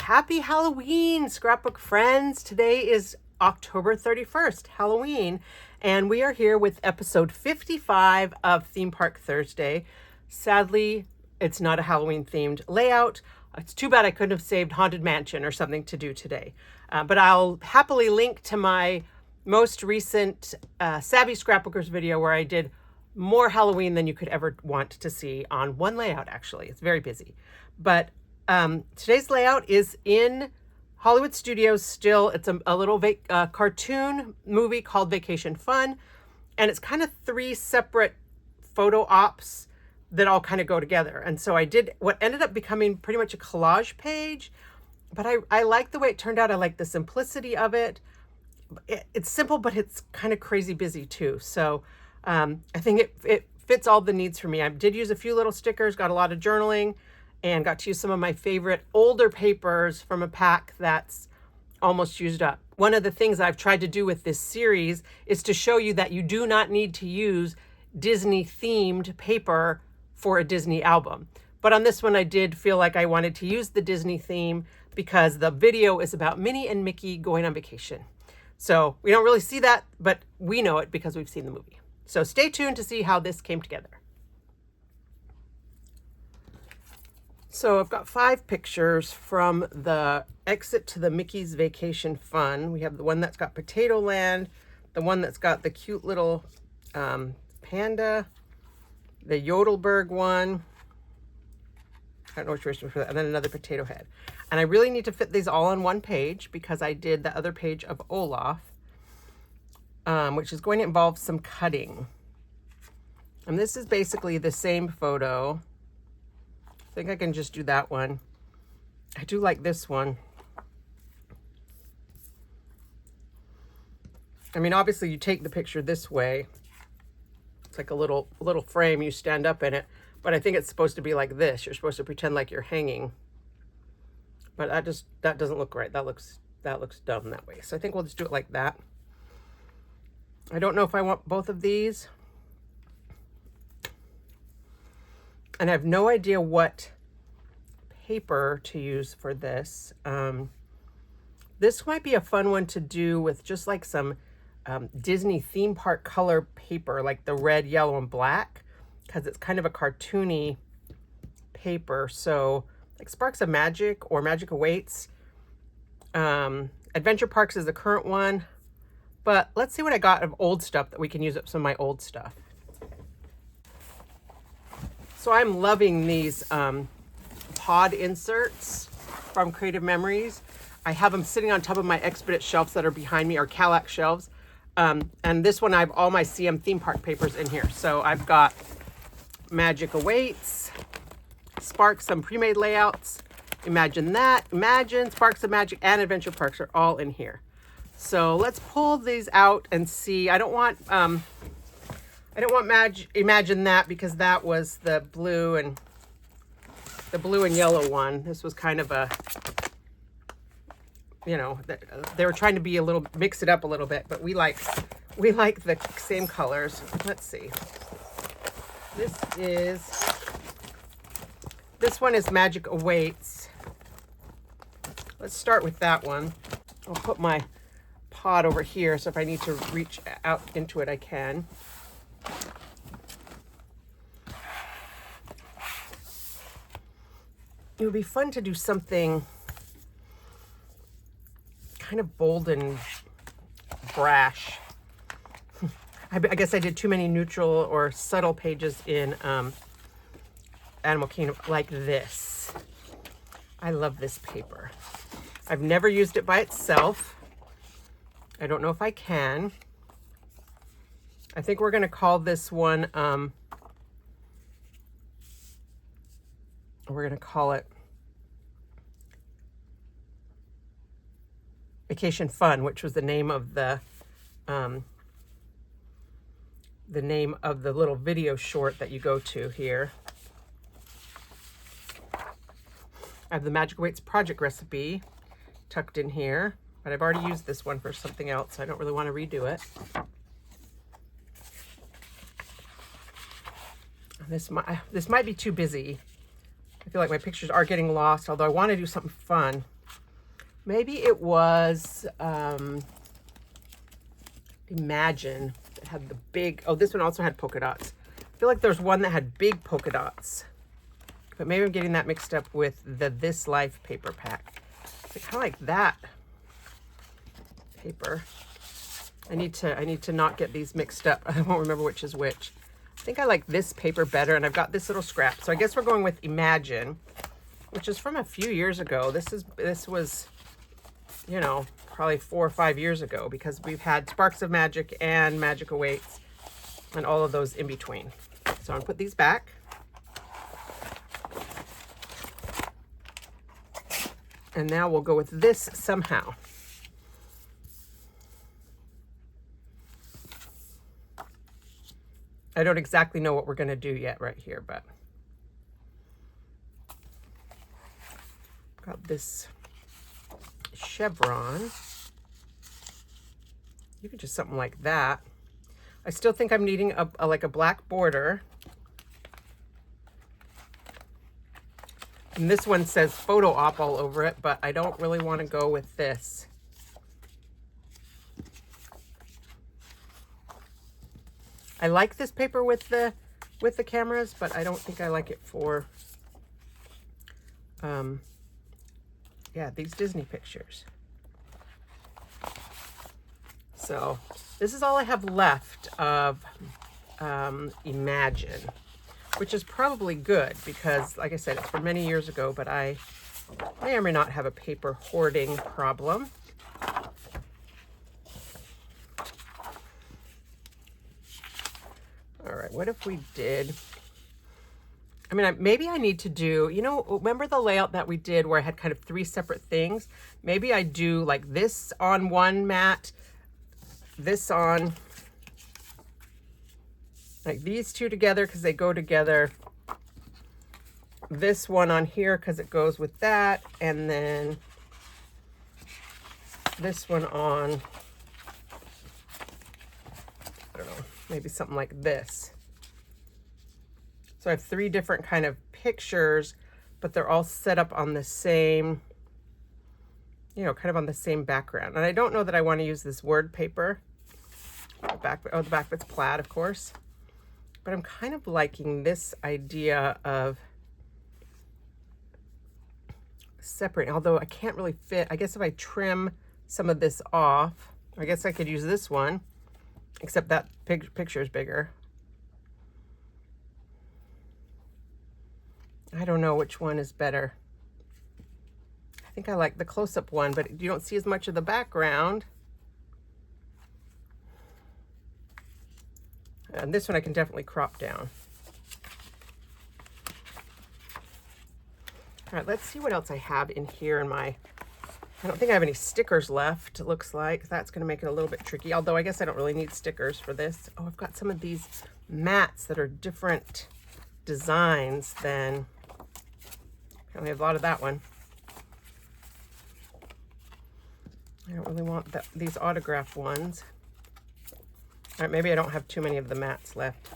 Happy Halloween, scrapbook friends. Today is October 31st, Halloween, and we are here with episode 55 of Theme Park Thursday. Sadly, it's not a Halloween themed layout. It's too bad I couldn't have saved Haunted Mansion or something to do today. But I'll happily link to my most recent Savvy Scrapbookers video where I did more Halloween than you could ever want to see on one layout, actually. It's very busy. But today's layout is in Hollywood Studios still. It's a little cartoon movie called Vacation Fun. And it's kind of three separate photo ops that all kind of go together. And so I did what ended up becoming pretty much a collage page. But I like the way it turned out. I like the simplicity of it. It's simple, but it's kind of crazy busy too. So I think it fits all the needs for me. I did use a few little stickers, got a lot of journaling, and got to use some of my favorite older papers from a pack that's almost used up. One of the things I've tried to do with this series is to show you that you do not need to use Disney themed paper for a Disney album. But on this one, I did feel like I wanted to use the Disney theme because the video is about Minnie and Mickey going on vacation. So we don't really see that, but we know it because we've seen the movie. So stay tuned to see how this came together. So I've got 5 pictures from the exit to the Mickey's Vacation Fun. We have the one that's got Potato Land, the one that's got the cute little panda, the Yodelberg one. I don't know which version for that, and then another potato head. And I really need to fit these all on one page because I did the other page of Olaf, which is going to involve some cutting. And this is basically the same photo. I think I can just do that one. I do like this one. I mean, obviously you take the picture this way. It's like a little frame, you stand up in it. But I think it's supposed to be like this. You're supposed to pretend like you're hanging. But that doesn't look right. That looks dumb that way. So I think we'll just do it like that. I don't know if I want both of these. And I have no idea what paper to use for this. This might be a fun one to do with just like some Disney theme park color paper, like the red, yellow, and black, because it's kind of a cartoony paper. So like Sparks of Magic or Magic Awaits. Adventure Parks is the current one. But let's see what I got of old stuff that we can use up some of my old stuff. So I'm loving these pod inserts from Creative Memories. I have them sitting on top of my Expedit shelves that are behind me, or Kallax shelves. And this one, I have all my CM theme park papers in here. So I've got Magic Awaits, Sparks, some pre-made layouts. Imagine that. Imagine, Sparks of Magic, and Adventure Parks are all in here. So let's pull these out and see. I don't want Imagine That because that was the blue and yellow one. This was kind of a, you know, they were trying to be mix it up a little bit, but we like the same colors. Let's see. This one is Magic Awaits. Let's start with that one. I'll put my pod over here, so if I need to reach out into it, I can. It would be fun to do something kind of bold and brash. I guess I did too many neutral or subtle pages in Animal Kingdom, like this. I love this paper. I've never used it by itself. I don't know if I can. I think we're going to call this one, we're going to call it Vacation Fun, which was the name of the little video short that you go to here. I have the Magic Awaits project recipe tucked in here, but I've already used this one for something else, so I don't really want to redo it. This might be too busy. I feel like my pictures are getting lost, although I want to do something fun. Maybe it was Imagine. It had the big, oh, this one also had polka dots. I feel like there's one that had big polka dots, but maybe I'm getting that mixed up with the This Life paper pack. I kind of like that paper. I need to not get these mixed up. I won't remember which is which. I think I like this paper better, and I've got this little scrap. So I guess we're going with Imagine, which is from a few years ago. This was, you know, probably 4 or 5 years ago, because we've had Sparks of Magic and Magic Awaits and all of those in between. So I'm gonna put these back. And now we'll go with this Somehow. I don't exactly know what we're gonna do yet right here, but got this chevron. Even just something like that. I still think I'm needing like a black border. And this one says photo op all over it, but I don't really want to go with this. I like this paper with the cameras, but I don't think I like it for yeah, these Disney pictures. So this is all I have left of Imagine, which is probably good because, like I said, it's from many years ago, but I may or may not have a paper hoarding problem. All right, what if we did, I mean, maybe I need to do, you know, remember the layout that we did where I had kind of 3 separate things? Maybe I do like this on one mat, this on, like these two together because they go together, this one on here because it goes with that, and then this one on, I don't know, maybe something like this. So I have 3 different kind of pictures, but they're all set up on the same, you know, kind of on the same background. And I don't know that I want to use this word paper. The back bit's plaid, of course. But I'm kind of liking this idea of separating, although I can't really fit. I guess if I trim some of this off, I guess I could use this one, except that picture is bigger. I don't know which one is better. I think I like the close-up one, but you don't see as much of the background. And this one I can definitely crop down. All right, let's see what else I have in here in my, I don't think I have any stickers left, it looks like. That's gonna make it a little bit tricky, although I guess I don't really need stickers for this. Oh, I've got some of these mats that are different designs than, we have a lot of that one. I don't really want these autograph ones. All right, maybe I don't have too many of the mats left.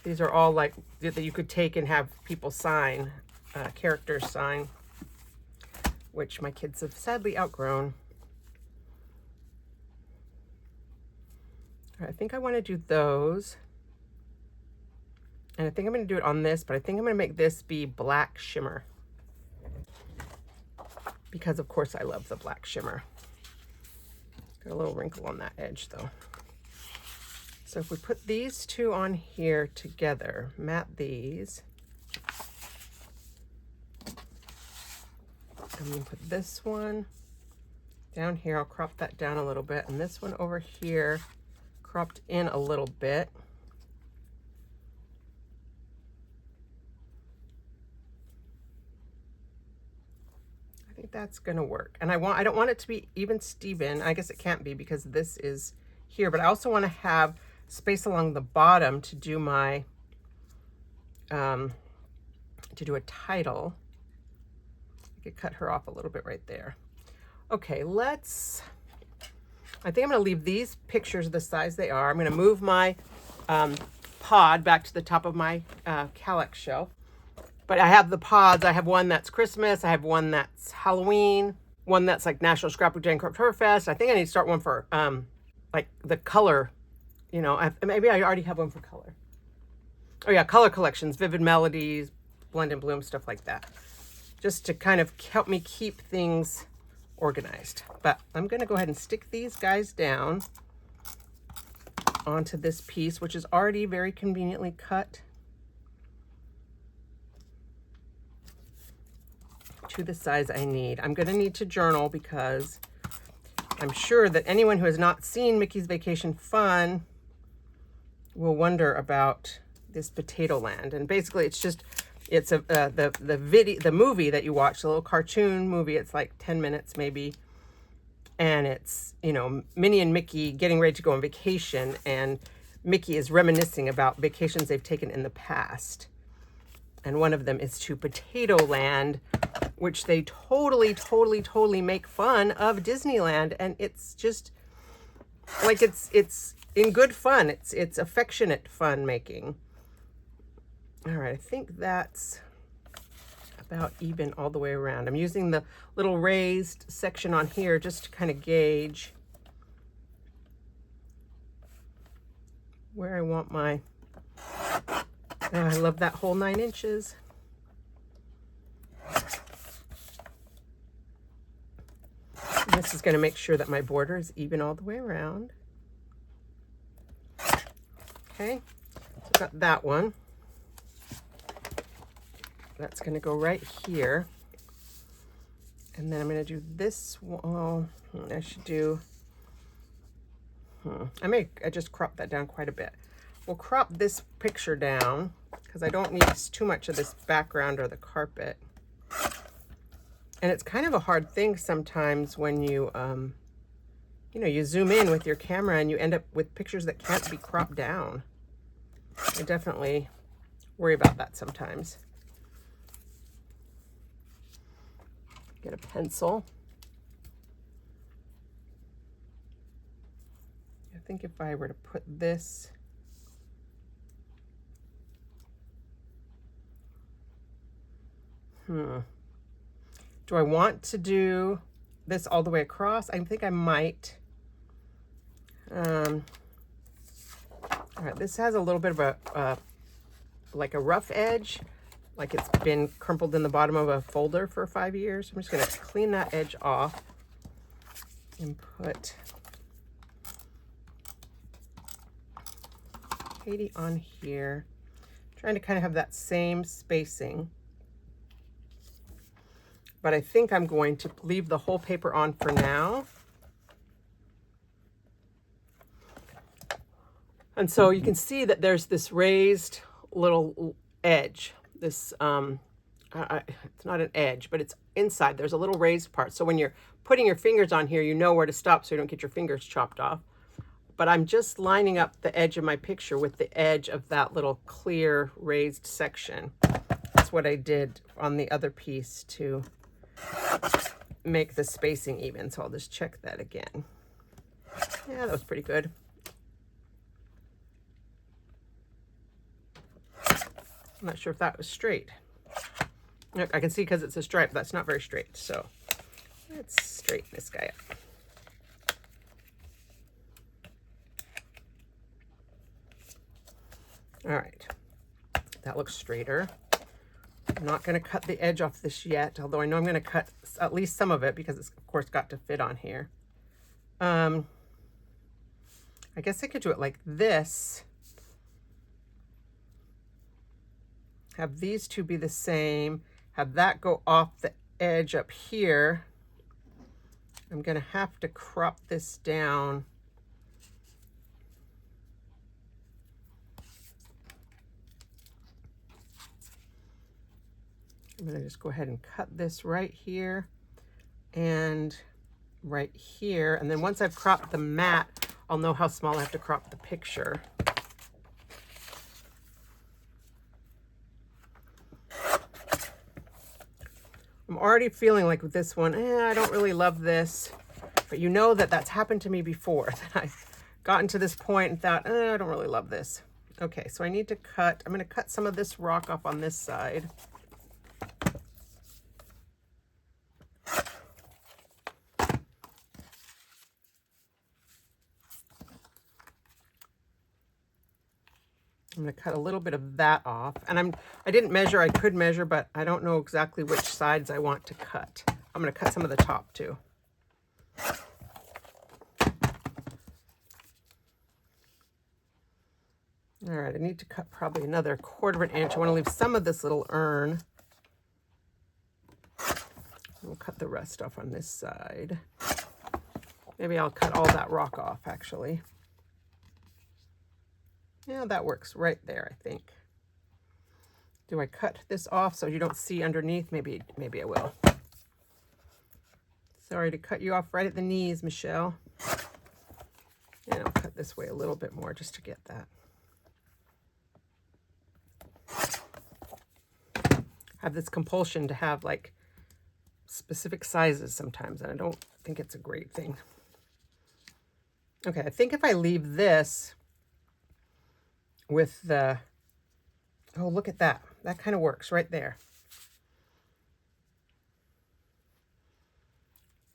These are all like that you could take and have people sign, characters sign, which my kids have sadly outgrown. All right, I think I want to do those. And I think I'm going to do it on this, but I think I'm going to make this be black shimmer. Because, of course, I love the black shimmer. Got a little wrinkle on that edge, though. So if we put these 2 on here together, mat these. I'm going to put this one down here. I'll crop that down a little bit. And this one over here, cropped in a little bit. I think that's gonna work. And I don't want it to be even Steven. I guess it can't be because this is here, but I also want to have space along the bottom to do my, to do a title. I could cut her off a little bit right there. Okay, I think I'm gonna leave these pictures the size they are. I'm gonna move my pod back to the top of my Kallax shelf. But I have the pods. I have one that's Christmas. I have one that's Halloween. One that's like National Scrapbook Day and Oktoberfest. I think I need to start one for like the color. You know, maybe I already have one for color. Oh yeah, color collections, Vivid Melodies, Blend and Bloom, stuff like that. Just to kind of help me keep things organized. But I'm going to go ahead and stick these guys down onto this piece, which is already very conveniently cut to the size I need. I'm going to need to journal because I'm sure that anyone who has not seen Mickey's Vacation Fun will wonder about this Potato Land. And basically it's the movie that you watch, the little cartoon movie. It's like 10 minutes maybe. And it's, you know, Minnie and Mickey getting ready to go on vacation, and Mickey is reminiscing about vacations they've taken in the past. And one of them is to Potato Land, which they totally make fun of Disneyland. And it's just like, it's in good fun. It's affectionate fun making. All right, I think that's about even all the way around. I'm using the little raised section on here just to kind of gauge where I want my, oh, I love that whole 9 inches. And this is going to make sure that my border is even all the way around. Okay, so I've got that one. That's going to go right here. And then I'm going to do this one. Oh, I should do, I just crop that down quite a bit. We'll crop this picture down because I don't need too much of this background or the carpet. And it's kind of a hard thing sometimes when you, you know, you zoom in with your camera and you end up with pictures that can't be cropped down. I definitely worry about that sometimes. Get a pencil. I think if I were to put this do I want to do this all the way across? I think I might. All right, this has a little bit of a like a rough edge, like it's been crumpled in the bottom of a folder for 5 years. I'm just going to clean that edge off and put Katie on here. Trying to kind of have that same spacing. But I think I'm going to leave the whole paper on for now. And so you can see that there's this raised little edge. This, it's not an edge, but it's inside. There's a little raised part. So when you're putting your fingers on here, you know where to stop so you don't get your fingers chopped off. But I'm just lining up the edge of my picture with the edge of that little clear raised section. That's what I did on the other piece to make the spacing even. So I'll just check that again. Yeah, that was pretty good. I'm not sure if that was straight. Look, I can see because it's a stripe, that's not very straight. So let's straighten this guy up. All right, that looks straighter. I'm not going to cut the edge off this yet, although I know I'm going to cut at least some of it because it's, of course, got to fit on here. I guess I could do it like this. Have these two be the same. Have that go off the edge up here. I'm going to have to crop this down. I'm going to just go ahead and cut this right here and right here. And then once I've cropped the mat, I'll know how small I have to crop the picture. I'm already feeling like with this one, I don't really love this. But you know that that's happened to me before. That I've gotten to this point and thought, I don't really love this. Okay, so I need to cut, I'm going to cut some of this rock off on this side. I'm going to cut a little bit of that off. And I didn't measure. I could measure, but I don't know exactly which sides I want to cut. I'm going to cut some of the top too. All right, I need to cut probably another 1/4 inch. I want to leave some of this little urn. We'll cut the rest off on this side. Maybe I'll cut all that rock off, actually. Yeah, that works right there, I think. Do I cut this off so you don't see underneath? Maybe I will. Sorry to cut you off right at the knees, Michelle. And I'll cut this way a little bit more just to get that. I have this compulsion to have like specific sizes sometimes, and I don't think it's a great thing. Okay, I think if I leave this with the, oh, look at that. That kind of works right there.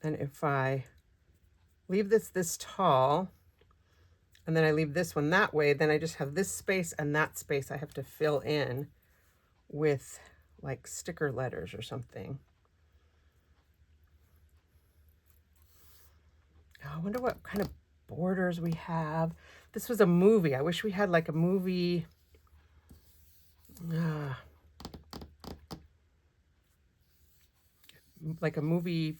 And if I leave this tall, and then I leave this one that way, then I just have this space and that space I have to fill in with like sticker letters or something. Oh, I wonder what kind of borders we have. This was a movie. I wish we had like a movie. Like a movie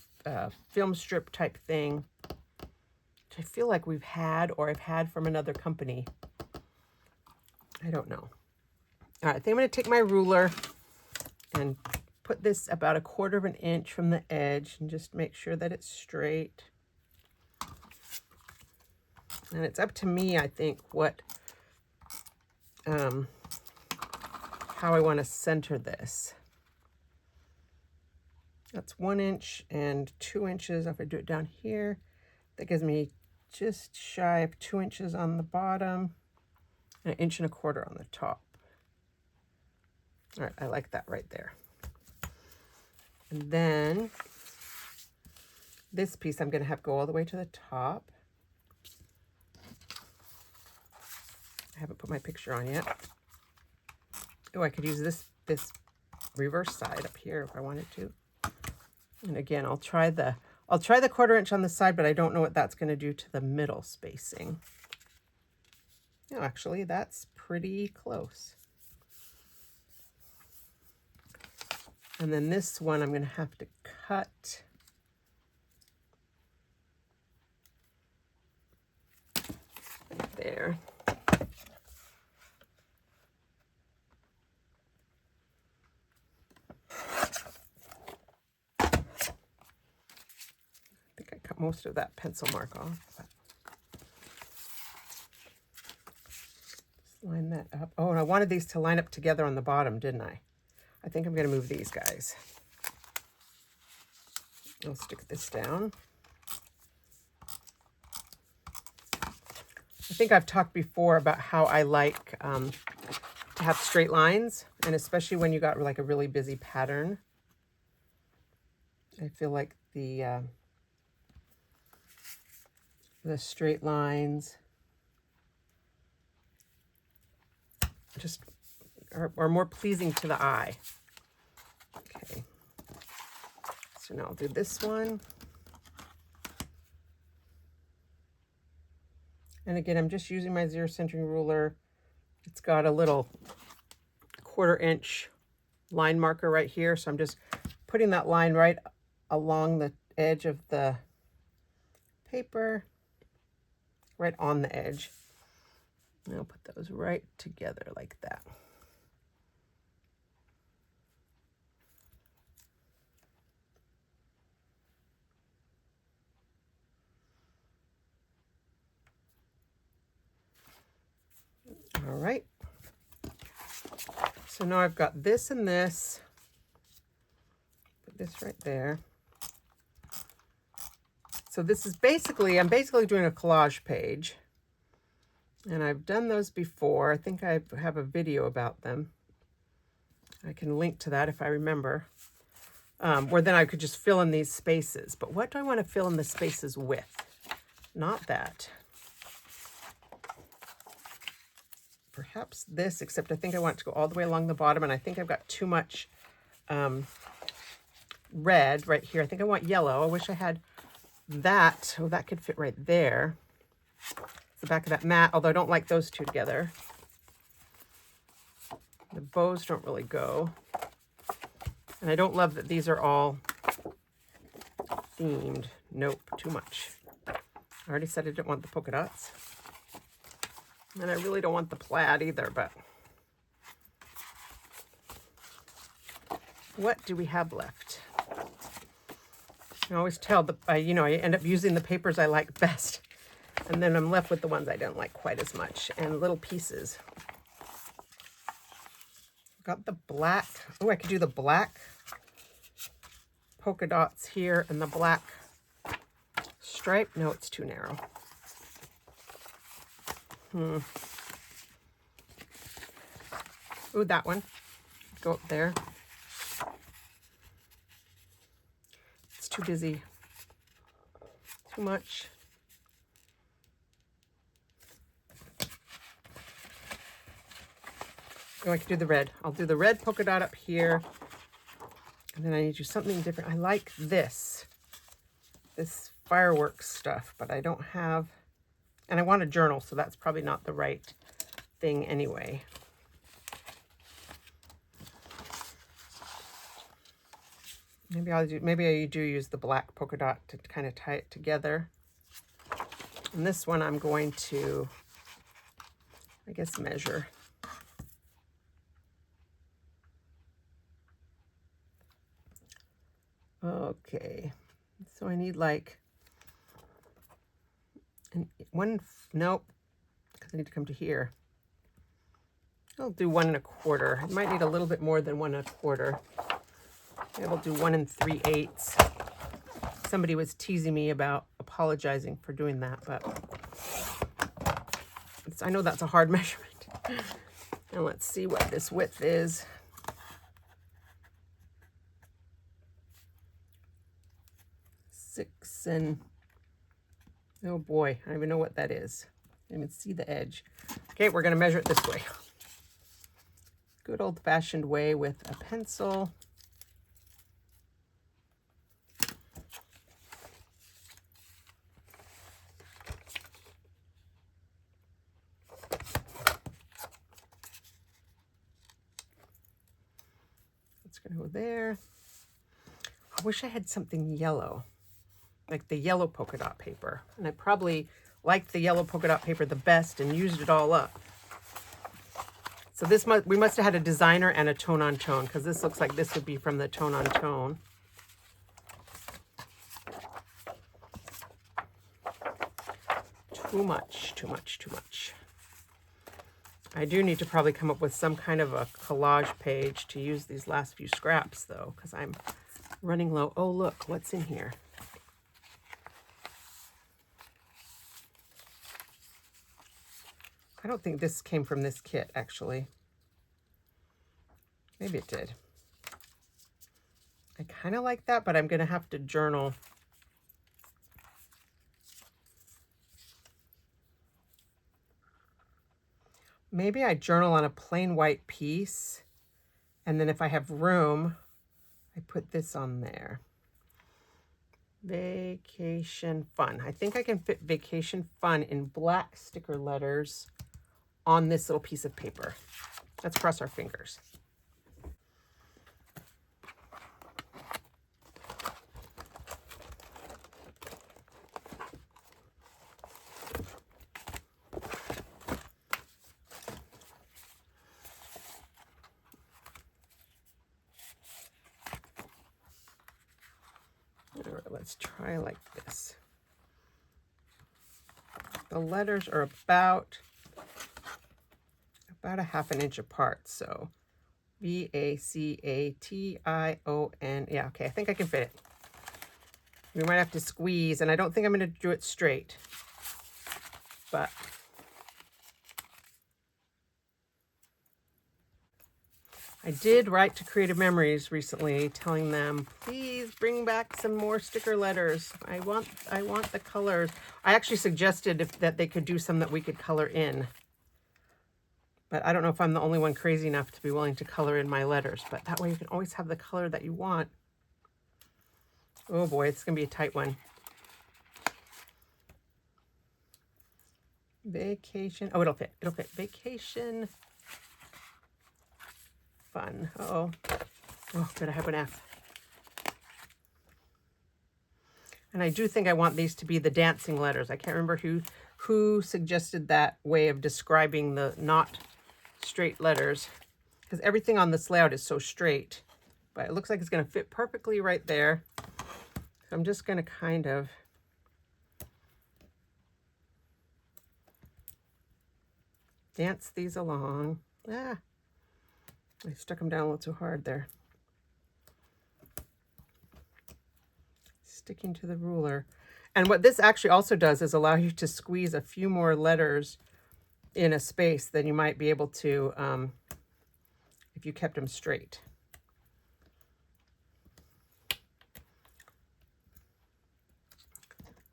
film strip type thing, which I feel like we've had or I've had from another company. I don't know. All right, I think I'm going to take my ruler and put this about 1/4 inch from the edge and just make sure that it's straight. And it's up to me, I think, what, how I want to center this. That's 1 inch and 2 inches. If I do it down here, that gives me just shy of 2 inches on the bottom and 1 1/4 inches on the top. All right, I like that right there. And then this piece I'm going to have go all the way to the top. I haven't put my picture on yet. Oh, I could use this reverse side up here if I wanted to. And again, I'll try the 1/4 inch on the side, but I don't know what that's going to do to the middle spacing. No, actually, that's pretty close. And then this one I'm going to have to cut. Right there. Most of that pencil mark off. Just line that up. Oh, and I wanted these to line up together on the bottom, didn't I? I think I'm going to move these guys. I'll stick this down. I think I've talked before about how I like to have straight lines, and especially when you got like a really busy pattern. I feel like the straight lines just are more pleasing to the eye. Okay, so now I'll do this one. And again, I'm just using my 0 centering ruler. It's got a little 1/4 inch line marker right here, so I'm just putting that line right along the edge of the paper. Right on the edge. And I'll put those right together like that. All right. So now I've got this and this. Put this right there. So this is basically, I'm basically doing a collage page. And I've done those before. I think I have a video about them. I can link to that if I remember. Where then I could just fill in these spaces. But what do I want to fill in the spaces with? Not that. perhaps this, except I think I want it to go all the way along the bottom, and I think I've got too much red right here. I think I want yellow. I wish I had that. Oh, that could fit right there. It's the back of that mat, although I don't like those two together. The bows don't really go. And I don't love that these are all themed. Nope, too much. I already said I didn't want the polka dots. And I really don't want the plaid either, but what do we have left? I always tell the, I end up using the papers I like best. And then I'm left with the ones I don't like quite as much and little pieces. Got the black. Oh, I could do the black polka dots here and the black stripe. No, it's too narrow. Ooh, that one. Go up there. It's too busy. Too much. Oh, I could do the red. I'll do the red polka dot up here. And then I need to do something different. I like this fireworks stuff, but I don't have, and I want a journal, so that's probably not the right thing anyway. Maybe I do use the black polka dot to kind of tie it together. And this one I'm going to, I guess, measure. Okay, so I need like nope, because I need to come to here. I'll do 1 1/4. I might need a little bit more than 1 1/4. Maybe I'll do 1 3/8. Somebody was teasing me about apologizing for doing that, but I know that's a hard measurement. And let's see what this width is. 6 and, oh boy, I don't even know what that is. I didn't even see the edge. Okay, we're going to measure it this way. Good old-fashioned way with a pencil. It's going to go there. I wish I had something yellow, like the yellow polka dot paper. And I probably liked the yellow polka dot paper the best and used it all up. So this we must have had a designer and a tone on tone, because this looks like this would be from the tone on tone. Too much, too much, too much. I do need to probably come up with some kind of a collage page to use these last few scraps though, because I'm running low. Oh, look, what's in here? I don't think this came from this kit, actually. Maybe it did. I kind of like that, but I'm going to have to journal. Maybe I journal on a plain white piece, and then if I have room, I put this on there. Vacation Fun. I think I can fit Vacation Fun in black sticker letters on this little piece of paper. Let's cross our fingers. All right, let's try like this. The letters are about a 1/2 inch apart, so V-A-C-A-T-I-O-N. Yeah, okay, I think I can fit it. We might have to squeeze, and I don't think I'm going to do it straight, but I did write to Creative Memories recently, telling them, please bring back some more sticker letters. I want the colors. I actually suggested that they could do some that we could color in. But I don't know if I'm the only one crazy enough to be willing to color in my letters, but that way you can always have the color that you want. Oh boy, it's going to be a tight one. Vacation. Oh, it'll fit. It'll fit. Vacation fun. Uh-oh. Oh, better have an F. And I do think I want these to be the dancing letters. I can't remember who suggested that way of describing the not straight letters, because everything on this layout is so straight, but it looks like it's going to fit perfectly right there. So I'm just going to kind of dance these along. I stuck them down a little too hard there. Sticking to the ruler. And what this actually also does is allow you to squeeze a few more letters in a space than you might be able to if you kept them straight.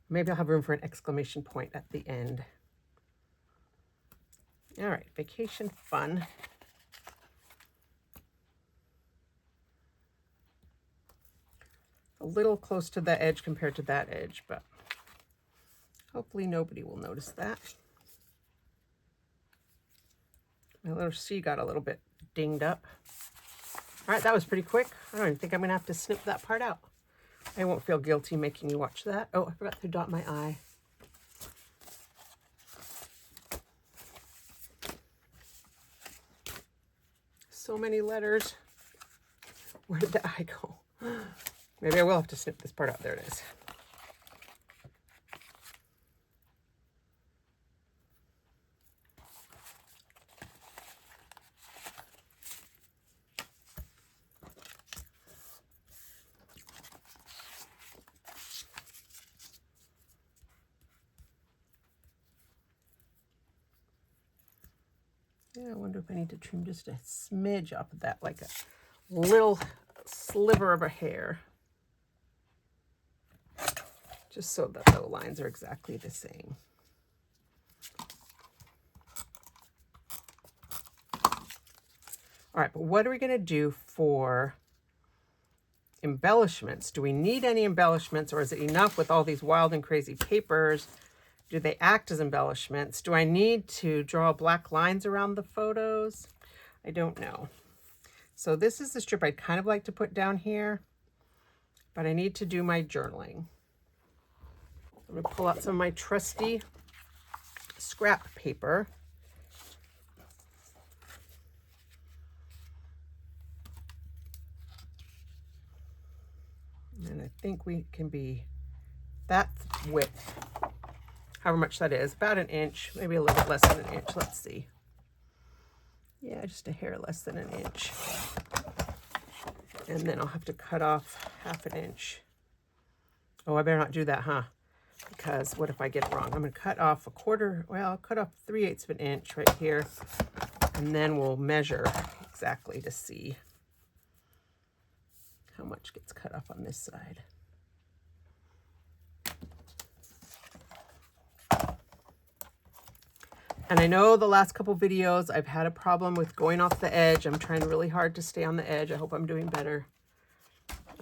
Maybe I'll have room for an exclamation point at the end. All right, vacation fun. A little close to the edge compared to that edge, but hopefully nobody will notice that. My little C got a little bit dinged up. All right, that was pretty quick. I don't even think I'm gonna have to snip that part out. I won't feel guilty making you watch that. Oh, I forgot to dot my I. So many letters. Where did the I go? Maybe I will have to snip this part out. There it is. Yeah, I wonder if I need to trim just a smidge off of that, like a little sliver of a hair. Just so that the lines are exactly the same. All right, but what are we going to do for embellishments? Do we need any embellishments, or is it enough with all these wild and crazy papers? Do they act as embellishments? Do I need to draw black lines around the photos? I don't know. So this is the strip I'd kind of like to put down here, but I need to do my journaling. I'm going to pull out some of my trusty scrap paper. And I think we can be that width, however much that is, about an inch, maybe a little bit less than an inch. Let's see. Yeah, just a hair less than an inch. And then I'll have to cut off half an inch. Oh, I better not do that, huh? Because what if I get it wrong? I'm going to cut off a quarter, well, I'll cut off 3/8 of an inch right here. And then we'll measure exactly to see how much gets cut off on this side. And I know the last couple videos I've had a problem with going off the edge. I'm trying really hard to stay on the edge. I hope I'm doing better.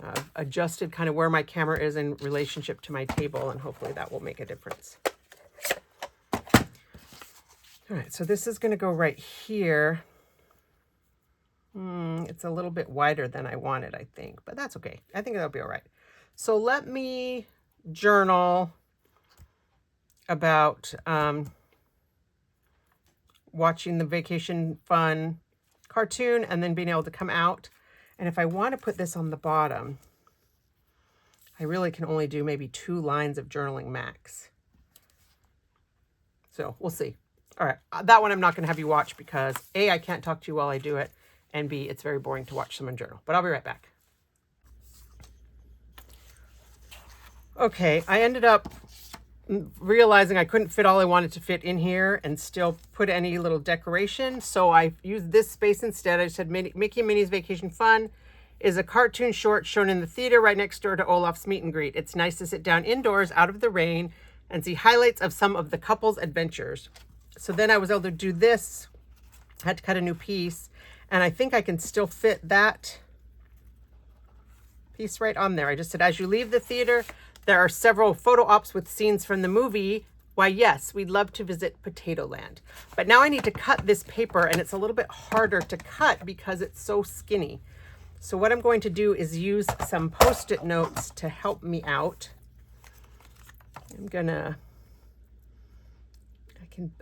I've adjusted kind of where my camera is in relationship to my table, and hopefully that will make a difference. All right, so this is going to go right here. It's a little bit wider than I wanted, I think, but that's okay. I think that'll be all right. So let me journal about watching the Vacation Fun cartoon and then being able to come out. And if I want to put this on the bottom, I really can only do maybe 2 lines of journaling max. So we'll see. All right, that one I'm not going to have you watch because A, I can't talk to you while I do it, and B, it's very boring to watch someone journal. But I'll be right back. Okay, I ended up realizing I couldn't fit all I wanted to fit in here and still put any little decoration. So I used this space instead. I just said Mickey and Minnie's Vacation Fun is a cartoon short shown in the theater right next door to Olaf's meet and greet. It's nice to sit down indoors out of the rain and see highlights of some of the couple's adventures. So then I was able to do this I had to cut a new piece, and I think I can still fit that piece right on there. I just said, as you leave the theater, there are several photo ops with scenes from the movie. Why, yes, we'd love to visit Potato Land. But now I need to cut this paper, and it's a little bit harder to cut because it's so skinny. So what I'm going to do is use some Post-it notes to help me out.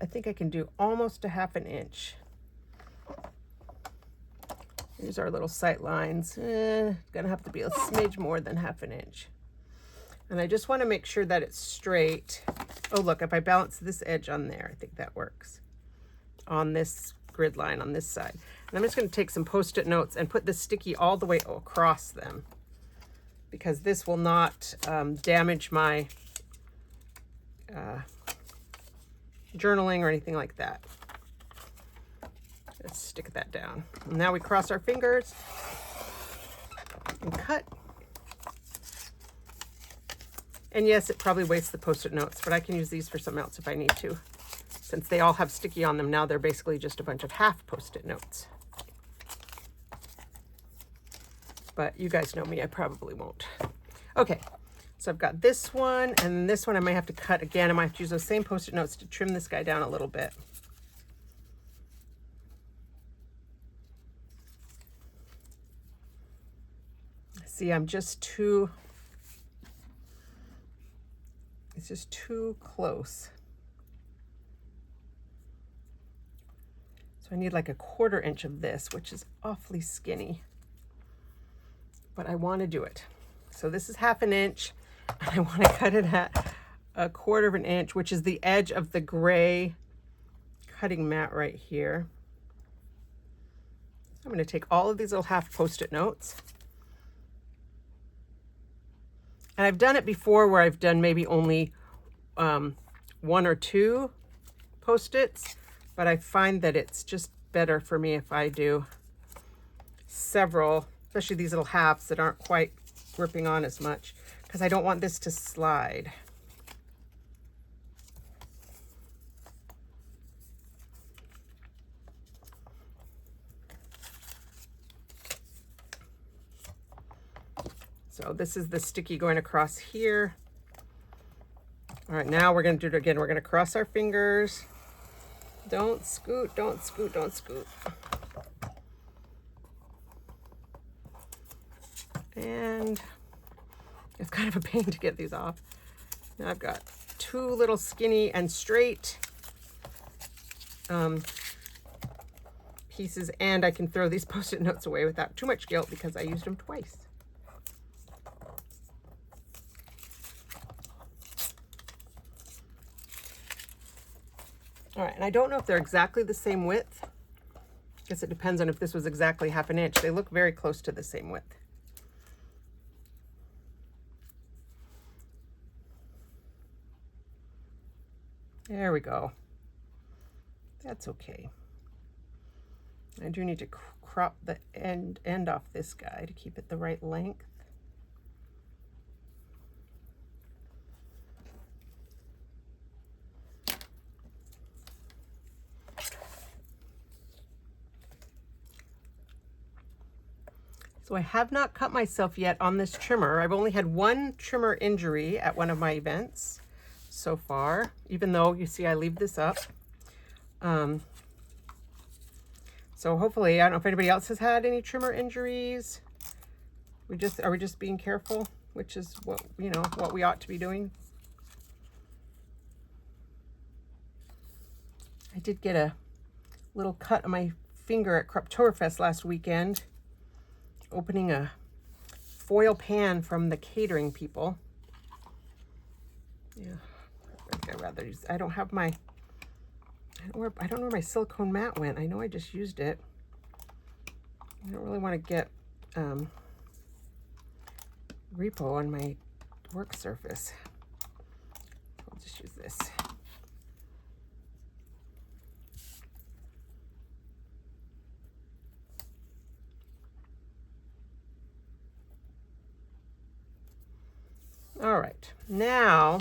I think I can do almost a 1/2 inch. Here's our little sight lines. Gonna have to be a smidge more than 1/2 inch. And I just want to make sure that it's straight. Oh, look, if I balance this edge on there, I think that works. On this grid line on this side. And I'm just going to take some Post-it notes and put this sticky all the way across them, because this will not damage my journaling or anything like that. Let's stick that down. And now we cross our fingers and cut. And yes, it probably wastes the Post-it notes, but I can use these for something else if I need to. Since they all have sticky on them now, they're basically just a bunch of half Post-it notes. But you guys know me, I probably won't. Okay, so I've got this one, and this one I might have to cut again. I might have to use those same Post-it notes to trim this guy down a little bit. See, it's just too close. So I need like a 1/4 inch of this, which is awfully skinny, but I want to do it. So this is 1/2 inch, and I want to cut it at a 1/4 inch, which is the edge of the gray cutting mat right here. I'm going to take all of these little half Post-it notes. And I've done it before where I've done maybe only 1 or 2 Post-its, but I find that it's just better for me if I do several, especially these little halves that aren't quite gripping on as much, because I don't want this to slide. So this is the sticky going across here. All right, now we're going to do it again. We're going to cross our fingers. Don't scoot, don't scoot, don't scoot. And it's kind of a pain to get these off. Now I've got 2 little skinny and straight pieces, and I can throw these Post-it notes away without too much guilt because I used them twice. All right, and I don't know if they're exactly the same width. I guess it depends on if this was exactly 1/2 inch. They look very close to the same width. There we go. That's okay. I do need to crop the end off this guy to keep it the right length. So I have not cut myself yet on this trimmer. I've only had 1 trimmer injury at one of my events so far, even though you see I leave this up. So hopefully, I don't know if anybody else has had any trimmer injuries. Are we just being careful, which is what we ought to be doing. I did get a little cut on my finger at Craptoberfest last weekend, opening a foil pan from the catering people. Yeah, I think I'd rather use, I don't know where my silicone mat went. I know I just used it. I don't really want to get repo on my work surface. I'll just use this. All right, now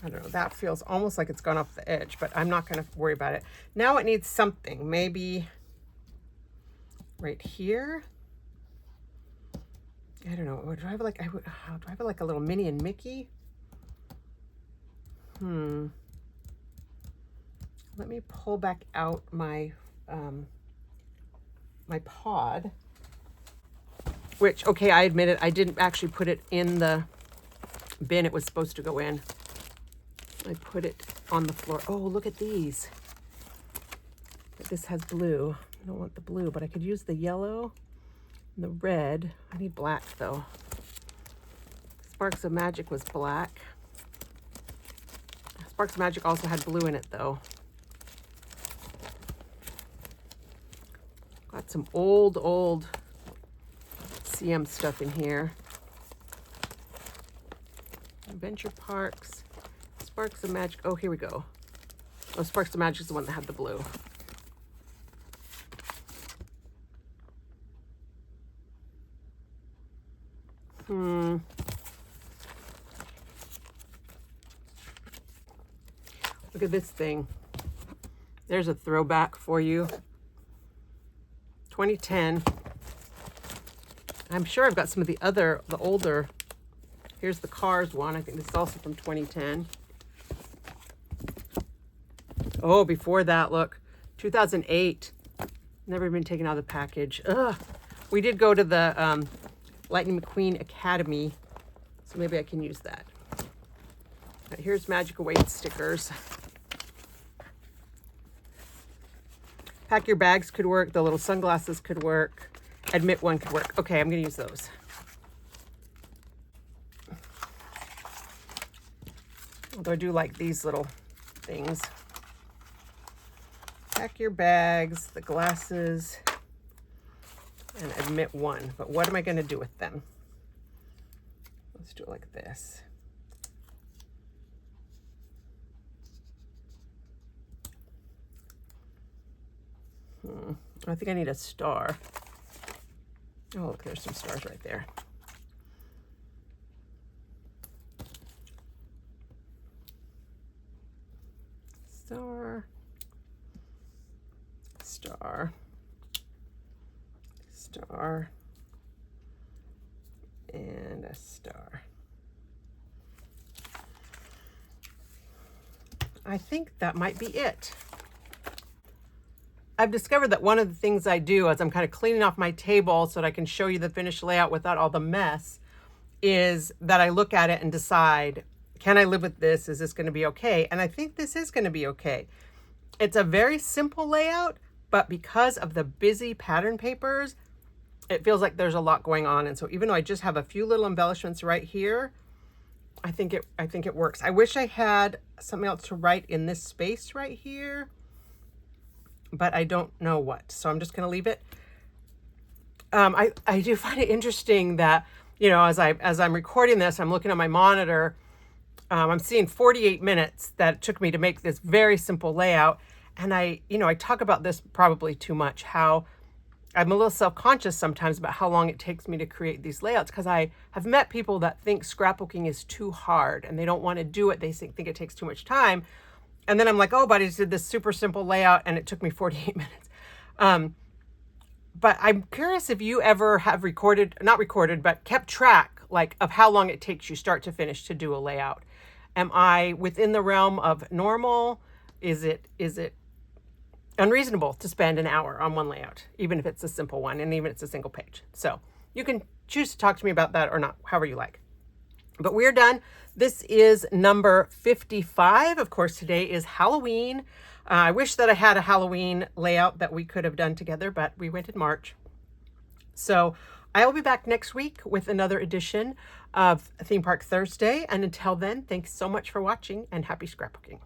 I don't know, that feels almost like it's gone off the edge, but I'm not going to worry about it. Now it needs something, maybe right here. I don't know. Do I have like, do I have like a little Minnie and Mickey? Let me pull back out my, my pod, which, okay, I admit it, I didn't actually put it in the bin it was supposed to go in. I put it on the floor. Oh, look at these. This has blue. I don't want the blue, but I could use the yellow and the red. I need black though. Sparks of Magic was black. Sparks of Magic also had blue in it though. Got some old CM stuff in here. Adventure Parks. Sparks of Magic. Oh, here we go. Oh, Sparks of Magic is the one that had the blue. Look at this thing. There's a throwback for you. 2010. I'm sure I've got some of the older. Here's the Cars one. I think this is also from 2010. Oh, before that, look, 2008. Never been taken out of the package. Ugh. We did go to the Lightning McQueen Academy, so maybe I can use that. Right, here's Magic Awaits stickers. Pack Your Bags could work. The little sunglasses could work. Admit One could work. Okay, I'm going to use those. Although I do like these little things. Pack Your Bags, the glasses, and Admit One. But what am I going to do with them? Let's do it like this. I think I need a star. Oh, look, there's some stars right there. Star, star, star, and a star. I think that might be it. I've discovered that one of the things I do as I'm kind of cleaning off my table so that I can show you the finished layout without all the mess is that I look at it and decide, can I live with this? Is this going to be okay? And I think this is going to be okay. It's a very simple layout, but because of the busy pattern papers, it feels like there's a lot going on. And so even though I just have a few little embellishments right here, I think it works. I wish I had something else to write in this space right here, but I don't know what. So I'm just going to leave it. I do find it interesting that, you know, as I'm recording this, I'm looking at my monitor. I'm seeing 48 minutes that it took me to make this very simple layout. And I talk about this probably too much, how I'm a little self-conscious sometimes about how long it takes me to create these layouts, because I have met people that think scrapbooking is too hard and they don't want to do it. They think it takes too much time. And then I'm like, oh, but I just did this super simple layout and it took me 48 minutes. But I'm curious if you ever have not recorded, but kept track like of how long it takes you start to finish to do a layout. Am I within the realm of normal? Is it unreasonable to spend an hour on one layout, even if it's a simple one and even if it's a single page? So you can choose to talk to me about that or not, however you like. But we're done. This is number 55. Of course, today is Halloween. I wish that I had a Halloween layout that we could have done together, but we went in March. So I will be back next week with another edition of Theme Park Thursday. And until then, thanks so much for watching and happy scrapbooking.